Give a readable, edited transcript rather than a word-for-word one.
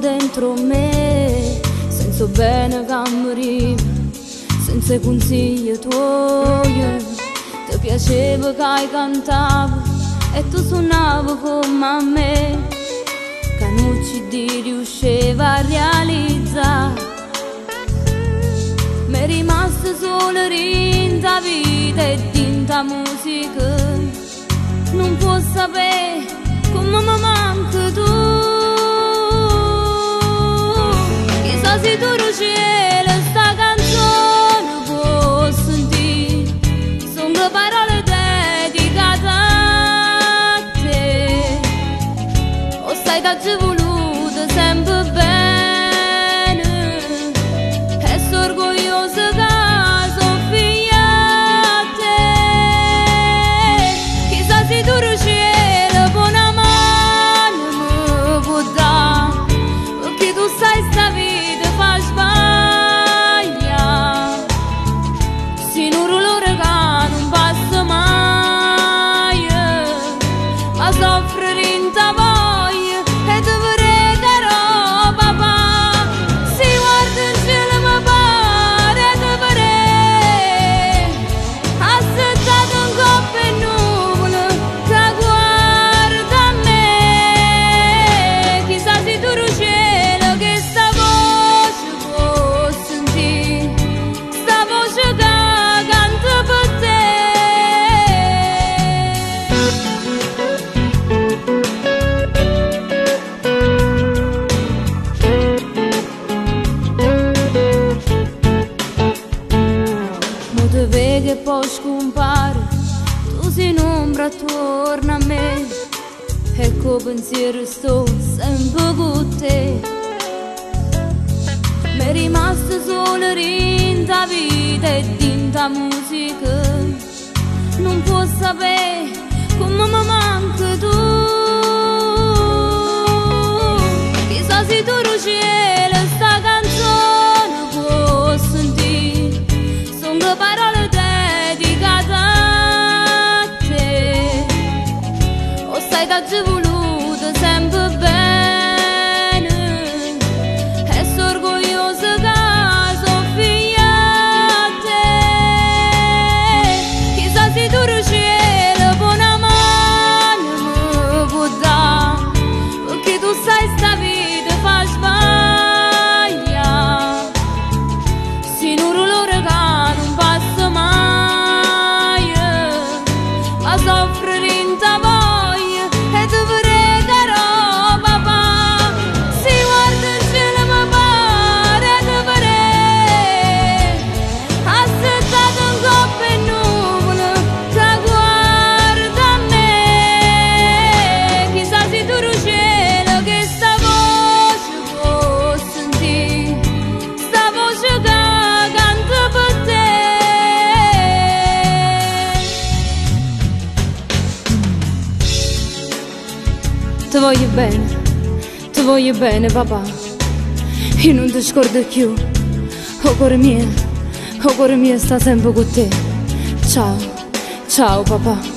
dentro me, senza bene che moriva, senza consigli tuoi. Ti piaceva che hai cantato e tu suonavi come a me, che non ci riusciva a realizzare. Mi è rimasta solo rinta vita e dinta musica, non può sapere come mi manca tu. Chissà se tu cielo sta canzone può sentire, sono le parole dedicate a te. O stai da giù voluto sempre bene e sono orgogliosa che sono figlia a te. Chissà se tu cielo può una mano mi può dare, perché tu sai sta vita fa sbagliare. Se non l'ora che non passa mai, ma soffrire in ta voglia e ti pregherò papà. Se guarda in cielo mi pare ti vorrei assettato in coppia e nuvole che guarda a me. Chissà se tu cielo che sta voce può sentire, sta voce che canta per te. Mo te vedi che poi scompare, tu sei in ombra attorno a me, e col pensiero sto sempre con te. Mi è rimasta solo rinta vita e dinta musica, non può sapere come mi manca tu. Chissà se tu cielo sta canzone può sentire, sono le parole dedicate a te. O stai da giù voluto sempre bene e sono orgogliosa che sono figlia a te. Chissà se tu cielo può una mano mi può dare, perché tu sai sta vita fa sbagliare. Se non l'ora che non passa mai, ma soffrire in ta voglia e ti pregherò papà. Se guarda in cielo mi pare ti vorrei assettato in coppia e nuvole che guarda a me. Chissà se tu cielo che sta voce può sentire, sta voce che canta per te. Ti voglio bene papà, io non ti scordo più. O cuore mio sta sempre con te. Ciao, ciao papà.